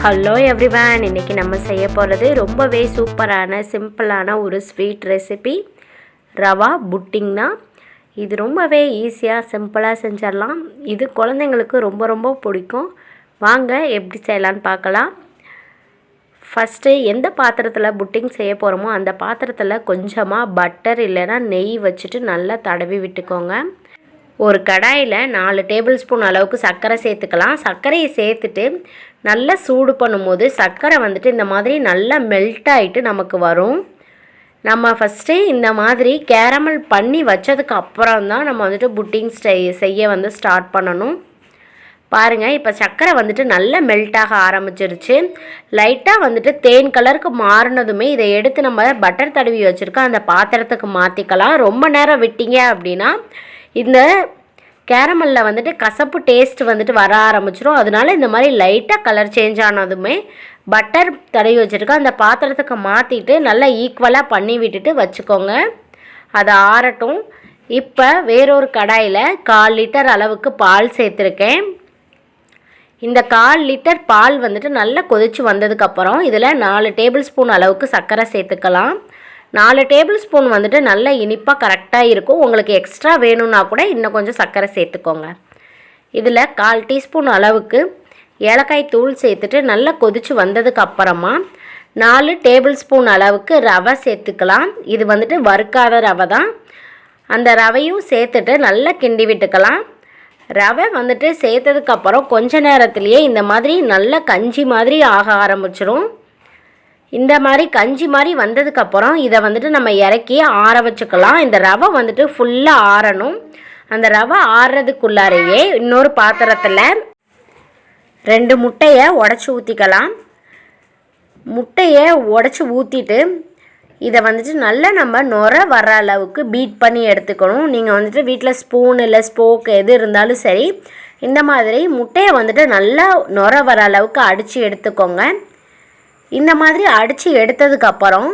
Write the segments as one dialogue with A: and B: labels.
A: Hello everyone, இன்றைக்கி நம்ம செய்ய போகிறது ரொம்பவே சூப்பரான சிம்பிளான ஒரு ஸ்வீட் ரெசிபி ரவா புட்டிங் தான். இது ரொம்பவே ஈஸியாக சிம்பிளாக செஞ்சிடலாம். இது குழந்தைங்களுக்கு ரொம்ப ரொம்ப பிடிக்கும். வாங்க எப்படி செய்யலான்னு பார்க்கலாம். ஃபஸ்ட்டு எந்த பாத்திரத்தில் புட்டிங் செய்ய போகிறோமோ அந்த பாத்திரத்தில் கொஞ்சமாக பட்டர் இல்லைன்னா நெய் வச்சுட்டு நல்லா தடவி விட்டுக்கோங்க. ஒரு கடாயில் 4 டேபிள் ஸ்பூன் அளவுக்கு சர்க்கரை சேர்த்துக்கலாம். சர்க்கரையை சேர்த்துட்டு நல்லா சூடு பண்ணும்போது சர்க்கரை இந்த மாதிரி நல்லா மெல்ட் ஆகிட்டு நமக்கு வரும். நம்ம ஃபஸ்ட்டு இந்த மாதிரி கேரமல் பண்ணி வச்சதுக்கு அப்புறம் தான் நம்ம புட்டிங் செய்ய ஸ்டார்ட் பண்ணணும். பாருங்கள், இப்போ சர்க்கரை நல்லா மெல்ட் ஆக ஆரம்பிச்சிருச்சு. லைட்டாக தேன் கலருக்கு மாறினதுமே இதை எடுத்து நம்ம பட்டர் தடவி வச்சுருக்க அந்த பாத்திரத்துக்கு மாற்றிக்கலாம். ரொம்ப நேரம் விட்டீங்க அப்படின்னா இந்த கேரமலில் கசப்பு டேஸ்ட் வர ஆரம்பிச்சிடும். அதனால இந்த மாதிரி லைட்டாக கலர் சேஞ்ச் ஆனதுமே பட்டர் தடவி வச்சுருக்க அந்த பாத்திரத்துக்கு மாற்றிட்டு நல்லா ஈக்குவலாக பண்ணி விட்டுட்டு வச்சுக்கோங்க. அதை ஆறட்டும். இப்போ வேறொரு கடாயில் 1/4 லிட்டர் அளவுக்கு பால் சேர்த்துருக்கேன். இந்த 1/4 லிட்டர் பால் நல்லா கொதித்து வந்ததுக்கப்புறம் இதில் 4 டேபிள் ஸ்பூன் அளவுக்கு சர்க்கரை சேர்த்துக்கலாம். 4 டேபிள் ஸ்பூன் நல்லா இனிப்பாக கரெக்டாக இருக்கும். உங்களுக்கு எக்ஸ்ட்ரா வேணும்னா கூட இன்னும் கொஞ்சம் சர்க்கரை சேர்த்துக்கோங்க. இதில் 1/4 டீஸ்பூன் அளவுக்கு ஏலக்காய் தூள் சேர்த்துட்டு நல்லா கொதித்து வந்ததுக்கு அப்புறமா 4 டேபிள் ஸ்பூன் அளவுக்கு ரவை சேர்த்துக்கலாம். இது வறுக்காத ரவை தான். அந்த ரவையும் சேர்த்துட்டு நல்லா கிண்டி விட்டுக்கலாம். ரவை சேர்த்ததுக்கப்புறம் கொஞ்ச நேரத்துலேயே இந்த மாதிரி நல்லா கஞ்சி மாதிரி ஆக ஆரம்பிச்சிடும். இந்த மாதிரி கஞ்சி மாதிரி வந்ததுக்கப்புறம் இதை நம்ம இறக்கி ஆற வச்சுக்கலாம். இந்த ரவை ஃபுல்லாக ஆறணும். அந்த ரவை ஆறுறதுக்குள்ளாரையே இன்னொரு பாத்திரத்தில் 2 முட்டையை உடச்சி ஊற்றிக்கலாம். முட்டையை உடச்சி ஊற்றிட்டு இதை நல்லா நம்ம நுர வர அளவுக்கு பீட் பண்ணி எடுத்துக்கணும். நீங்கள் வீட்டில் ஸ்பூன் இல்லை ஸ்போக் எது இருந்தாலும் சரி, இந்த மாதிரி முட்டையை நல்லா நுர வர அளவுக்கு அடித்து எடுத்துக்கோங்க. இந்த மாதிரி அடித்து எடுத்ததுக்கப்புறம்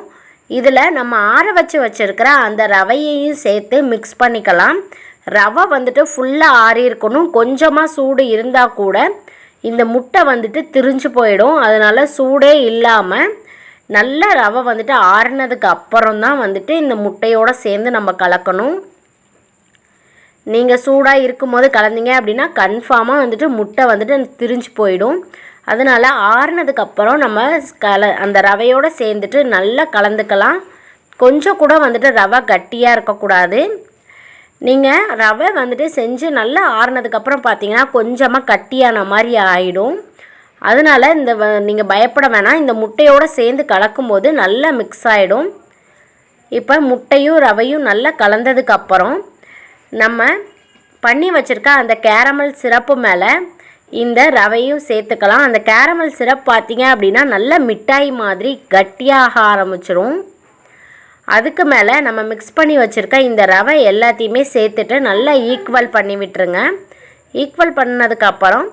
A: இதில் நம்ம ஆற வச்சுருக்கிற அந்த ரவையையும் சேர்த்து மிக்ஸ் பண்ணிக்கலாம். ரவை ஃபுல்லாக ஆறி இருக்கணும். கொஞ்சமாக சூடு இருந்தால் கூட இந்த முட்டை திரிஞ்சு போயிடும். அதனால் சூடே இல்லாமல் நல்லா ரவை ஆறினதுக்கு அப்புறம் தான் இந்த முட்டையோடு சேர்ந்து நம்ம கலக்கணும். நீங்கள் சூடாக இருக்கும்போது கலந்தீங்க அப்படின்னா கன்ஃபார்மாக முட்டை திரிஞ்சு போயிடும். அதனால் ஆறுனதுக்கப்புறம் நம்ம அந்த ரவையோடு சேர்ந்துட்டு நல்லா கலந்துக்கலாம். கொஞ்சம் கூட ரவை கட்டியாக இருக்கக்கூடாது. நீங்கள் ரவை செஞ்சு நல்லா ஆறுனதுக்கப்புறம் பார்த்தீங்கன்னா கொஞ்சமாக கட்டியான மாதிரி ஆகிடும். அதனால் நீங்கள் பயப்பட வேணாம். இந்த முட்டையோடு சேர்ந்து கலக்கும்போது நல்லா மிக்ஸ் ஆகிடும். இப்போ முட்டையும் ரவையும் நல்லா கலந்ததுக்கப்புறம் நம்ம பண்ணி வச்சுருக்க அந்த கேரமல் சிரப்பு மேலே இந்த ரவையும் சேர்த்துக்கலாம். அந்த கேரமல் சிரப் பார்த்திங்க அப்படின்னா நல்லா மிட்டாய் மாதிரி கட்டியாக ஆரம்பிச்சிரும். அதுக்கு மேலே நம்ம மிக்ஸ் பண்ணி வச்சுருக்க இந்த ரவை எல்லாத்தையுமே சேர்த்துட்டு நல்லா ஈக்குவல் பண்ணி விட்டுருங்க. ஈக்குவல் பண்ணதுக்கப்புறம்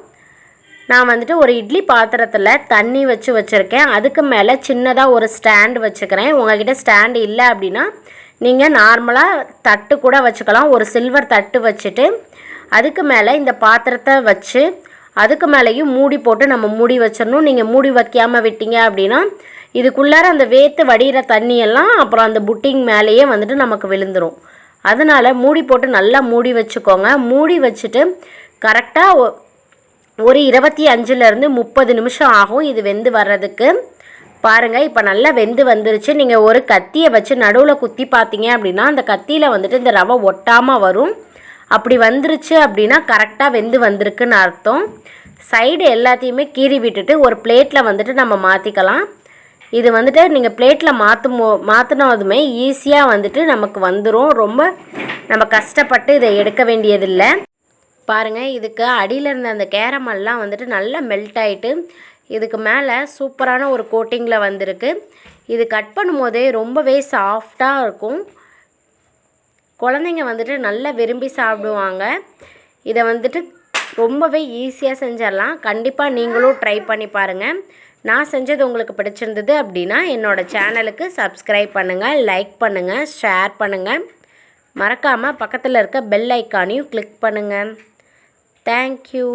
A: நான் ஒரு இட்லி பாத்திரத்தில் தண்ணி வச்சுருக்கேன். அதுக்கு மேலே சின்னதாக ஒரு ஸ்டாண்டு வச்சுக்கிறேன். உங்கள்கிட்ட ஸ்டாண்டு இல்லை அப்படின்னா நீங்கள் நார்மலாக தட்டு கூட வச்சுக்கலாம். ஒரு சில்வர் தட்டு வச்சுட்டு அதுக்கு மேலே இந்த பாத்திரத்தை வச்சு அதுக்கு மேலேயும் மூடி போட்டு நம்ம மூடி வச்சிடணும். நீங்கள் மூடி வைக்காமல் விட்டீங்க அப்படின்னா இதுக்குள்ளார அந்த வேத்து வடிகிற தண்ணியெல்லாம் அப்புறம் அந்த புட்டிங் மேலேயே நமக்கு விழுந்துடும். அதனால் மூடி போட்டு நல்லா மூடி வச்சுக்கோங்க. மூடி வச்சுட்டு கரெக்டாக ஒரு 25லேருந்து 30 நிமிஷம் ஆகும் இது வெந்து வர்றதுக்கு. பாருங்கள், இப்போ நல்லா வெந்து வந்துருச்சு. நீங்கள் ஒரு கத்தியை வச்சு நடுவில் குத்தி பார்த்தீங்க அப்படின்னா அந்த கத்தியில் இந்த ரவை ஒட்டாமல் வரும். அப்படி வந்துருச்சு அப்படின்னா கரெக்டாக வெந்து வந்திருக்குன்னு அர்த்தம். சைடு எல்லாத்தையுமே கீறி விட்டுட்டு ஒரு பிளேட்டில் நம்ம மாற்றிக்கலாம். இது நீங்கள் பிளேட்டில் மாற்றினதுமே ஈஸியாக நமக்கு வந்துடும். ரொம்ப நம்ம கஷ்டப்பட்டு இதை எடுக்க வேண்டியதில்லை. பாருங்கள், இதுக்கு அடியில் இருந்த அந்த கேரமெல்லாம் நல்லா மெல்ட் ஆகிட்டு இதுக்கு மேலே சூப்பரான ஒரு கோட்டிங்கில் வந்திருக்கு. இது கட் பண்ணும்போதே ரொம்பவே சாஃப்டாக இருக்கும். குழந்தைங்க நல்லா விரும்பி சாப்பிடுவாங்க. இதை ரொம்பவே ஈஸியாக செஞ்சிடலாம். கண்டிப்பாக நீங்களும் ட்ரை பண்ணி பாருங்கள். நான் செஞ்சது உங்களுக்கு பிடிச்சிருந்தது அப்படின்னா என்னோடய சேனலுக்கு சப்ஸ்கிரைப் பண்ணுங்கள், லைக் பண்ணுங்கள், ஷேர் பண்ணுங்கள். மறக்காமல் பக்கத்தில் இருக்க பெல் ஐக்கானையும் கிளிக் பண்ணுங்கள். தேங்க்யூ.